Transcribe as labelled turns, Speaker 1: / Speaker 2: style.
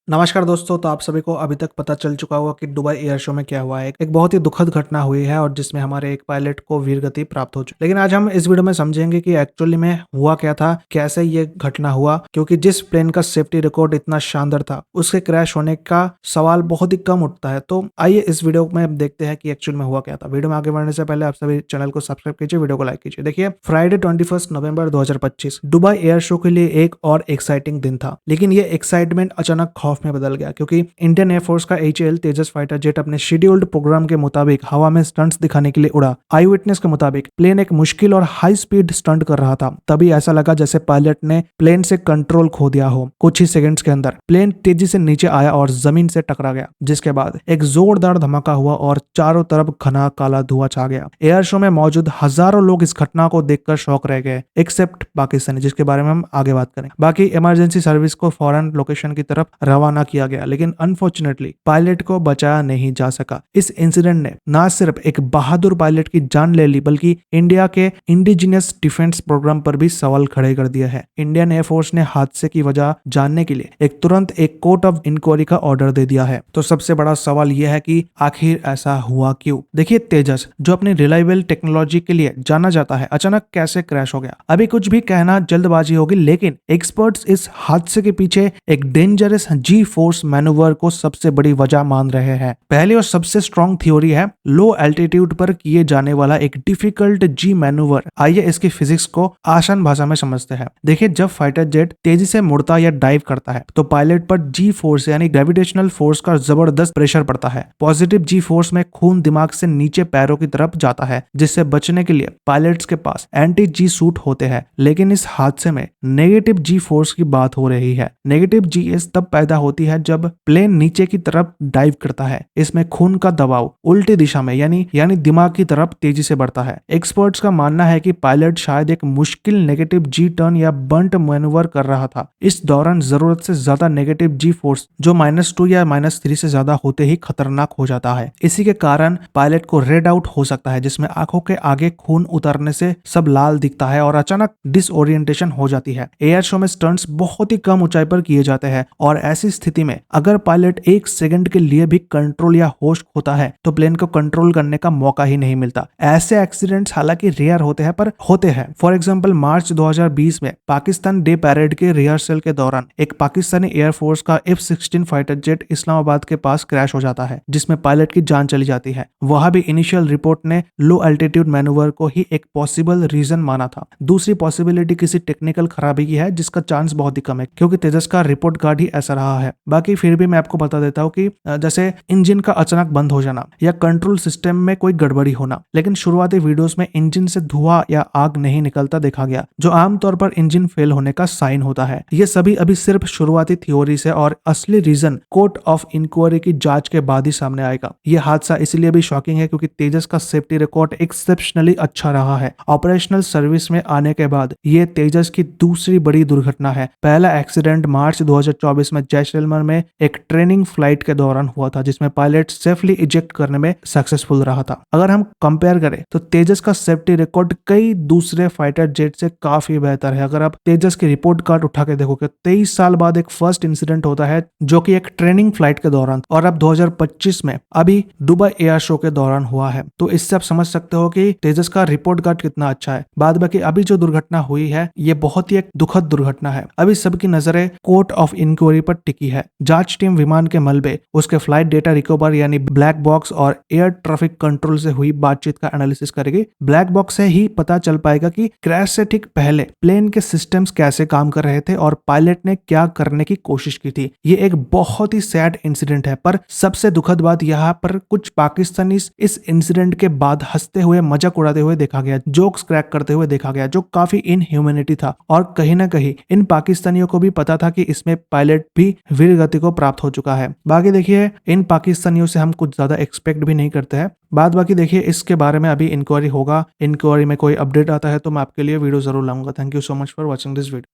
Speaker 1: नमस्कार दोस्तों, तो आप सभी को अभी तक पता चल चुका होगा कि दुबई एयर शो में क्या हुआ है। एक बहुत ही दुखद घटना हुई है और जिसमें हमारे एक पायलट को वीरगति प्राप्त हो चुकी। लेकिन आज हम इस वीडियो में समझेंगे कि एक्चुअली में हुआ क्या था, कैसे ये घटना हुआ, क्योंकि जिस प्लेन का सेफ्टी रिकॉर्ड इतना शानदार था, उसके क्रैश होने का सवाल बहुत ही कम उठता है। तो आइए इस वीडियो में अब देखते हैं कि एक्चुअल में हुआ क्या था। वीडियो में आगे बढ़ने से पहले आप सभी चैनल को सब्सक्राइब कीजिए, वीडियो को लाइक कीजिए। देखिए, फ्राइडे 21 नवंबर 2025 दुबई एयर शो के लिए एक और एक्साइटिंग दिन था, लेकिन ये एक्साइटमेंट अचानक खौफ में बदल गया क्योंकि इंडियन एयरफोर्स का HAL तेजस फाइटर जेट अपने शेड्यूल्ड प्रोग्राम के मुताबिक हवा में स्टंट्स दिखाने के लिए उड़ा। आई विटनेस के मुताबिक प्लेन एक मुश्किल और हाई स्पीड स्टंट कर रहा था। तभी ऐसा लगा जैसे पायलट ने प्लेन से कंट्रोल खो दिया हो। कुछ ही सेकंड्स के अंदर प्लेन तेजी से नीचे आया और जमीन से टकरा गया, जिसके बाद एक जोरदार धमाका हुआ और चारों तरफ घना काला धुआं छा गया। एयर शो में मौजूद हजारों लोग इस घटना को देखकर शॉक रह गए, एक्सेप्ट पाकिस्तानी, जिसके बारे में हम आगे बात करें। बाकी इमरजेंसी सर्विस को फौरन लोकेशन की तरफ रवाना किया गया, लेकिन अनफॉर्चुनेटली पायलट को बचाया नहीं जा सका। इस इंसिडेंट ने न सिर्फ एक बहादुर पायलट की जान ले ली, बल्कि इंडिया के इंडिजिनियस डिफेंस प्रोग्राम पर भी सवाल खड़े कर दिया है। इंडियन एयरफोर्स ने हादसे की वजह जानने के लिए तुरंत एक कोर्ट ऑफ इंक्वायरी का ऑर्डर दे दिया है। तो सबसे बड़ा सवाल यह है कि आखिर ऐसा हुआ क्यों। देखिए, तेजस जो अपनी रिलायबल टेक्नोलॉजी के लिए जाना जाता है, अचानक कैसे क्रैश हो गया। अभी कुछ भी कहना जल्दबाजी होगी, लेकिन एक्सपर्ट्स इस हादसे के पीछे एक डेंजरस जी फोर्स मैनूवर को सबसे बड़ी वजह मान रहे हैं। पहली और सबसे स्ट्रॉन्ग थ्योरी है लो एल्टीट्यूड पर किए जाने वाला एक डिफिकल्ट जी मैनूवर। आइए इसकी फिजिक्स को आसान भाषा में समझते हैं। देखिए, जब फाइटर जेट तेजी से मुड़ता या डाइव करता है तो पायलट पर जी फोर्स यानी ग्रेविटेशनल फोर्स का जबरदस्त प्रेशर पड़ता है। पॉजिटिव जी फोर्स में खून दिमाग से नीचे पैरों की तरफ जाता है, जिससे बचने के लिए पायलट्स के पास एंटी जी सूट होते हैं। लेकिन इस हादसे में नेगेटिव जी फोर्स की बात हो रही है। नेगेटिव जीएस तब पैदा होती है जब प्लेन नीचे की तरफ डाइव करता है। इसमें खून का दबाव उल्टी दिशा में यानी दिमाग की तरफ तेजी से बढ़ता है। एक्सपर्ट्स का मानना है कि पायलट शायद एक मुश्किल नेगेटिव जी टर्न या बंट मैनूवर कर रहा था। इस दौरान जरूरत से ज्यादा नेगेटिव जी फोर्स जो -2 या -3 से ज्यादा होते ही खतरनाक हो जाता है। इसी के कारण पायलट को रेड आउट हो सकता है, जिसमें आंखों के आगे खून उतरने से सब लाल दिखता है और अचानक डिसओरिएंटेशन हो जाती है। एयर शो में स्टंट्स बहुत ही कम ऊंचाई पर किए जाते हैं और ऐसी स्थिति में अगर पायलट एक सेकंड के लिए भी कंट्रोल या होश होता है तो प्लेन को कंट्रोल करने का मौका ही नहीं मिलता। ऐसे एक्सीडेंट्स हालांकि रेयर होते हैं, पर होते हैं। फॉर एग्जांपल, मार्च 2020 में पाकिस्तान डे पैरेड के रिहर्सल के दौरान एक पाकिस्तानी एयरफोर्स का F-16 फाइटर जेट इस्लामाबाद के पास क्रैश हो जाता है, जिसमें पायलट की जान चली जाती है। वहां भी इनिशियल रिपोर्ट ने लो एल्टीट्यूड मैनूवर को ही एक पॉसिबल रीजन माना था। दूसरी पॉसिबिलिटी किसी टेक्निकल खराबी की है, जिसका चांस बहुत ही कम है, क्योंकि तेजस का रिपोर्ट कार्ड ही ऐसा रहा है। बाकी फिर भी मैं आपको बता देता हूँ कि जैसे इंजन का अचानक बंद हो जाना या कंट्रोल सिस्टम में कोई गड़बड़ी होना। लेकिन शुरुआती वीडियोस में इंजन से धुआं या आग नहीं निकलता देखा गया, जो आमतौर पर इंजन फेल होने का साइन होता है। ये सभी अभी सिर्फ शुरुआती थ्योरी से और असली रीजन कोर्ट ऑफ इंक्वायरी की जांच के बाद ही सामने आएगा। ये हादसा इसलिए भी शॉकिंग है क्योंकि तेजस का सेफ्टी रिकॉर्ड एक्सेप्शनली अच्छा रहा है। ऑपरेशनल सर्विस में आने के बाद ये तेजस की दूसरी बड़ी दुर्घटना है। पहला एक्सीडेंट मार्च 2024 में जैसलमेर में एक ट्रेनिंग फ्लाइट के दौरान हुआ था, जिसमें पायलट सेफली इजेक्ट करने में सक्सेसफुल रहा था। अगर हम कंपेयर करें तो तेजस का सेफ्टी रिकॉर्ड कई दूसरे फाइटर जेट से काफी बेहतर है। अगर आप तेजस की रिपोर्ट कार्ड उठा के देखोगे, 23 साल बाद एक फर्स्ट इंसिडेंट होता है जो कि एक ट्रेनिंग फ्लाइट के दौरान, और अब 2025 में अभी दुबई एयर शो के दौरान हुआ है। तो इससे आप समझ सकते हो कि तेजस का रिपोर्ट कार्ड कितना अच्छा है। बाद बाकी अभी जो दुर्घटना हुई है ये बहुत ही एक दुखद दुर्घटना है। अभी सबकी नजरें कोर्ट ऑफ इंक्वायरी पर टिकी है। जांच टीम विमान के मलबे, उसके फ्लाइट डेटा रिकवर यानी ब्लैक बॉक्स और एयर ट्रैफिक कंट्रोल से हुई बातचीत का एनालिसिस करेगी। ब्लैक बॉक्स से ही पता चल पाएगा कि क्रैश से ठीक पहले प्लेन के सिस्टम्स कैसे काम कर रहे थे और पायलट ने क्या करने की कोशिश की थी। ये एक बहुत ही सैड इंसिडेंट है, पर सबसे दुखद बात यहाँ पर कुछ पाकिस्तानी इस इंसिडेंट के बाद हंसते हुए, मजाक उड़ाते हुए देखा गया, जोक्स क्रैक करते हुए देखा गया, जो काफी इनह्यूमैनिटी था। और कहीं ना कहीं इन पाकिस्तानियों को भी पता था कि इसमें पायलट भी वीर गति को प्राप्त हो चुका है। बाकी देखिए, इन पाकिस्तानियों से हम कुछ ज्यादा एक्सपेक्ट भी नहीं करते हैं। बाकी देखिए, इसके बारे में अभी इंक्वायरी होगा। इंक्वायरी में कोई अपडेट आता है तो मैं आपके लिए वीडियो जरूर लाऊंगा। Thank you so much for watching this video.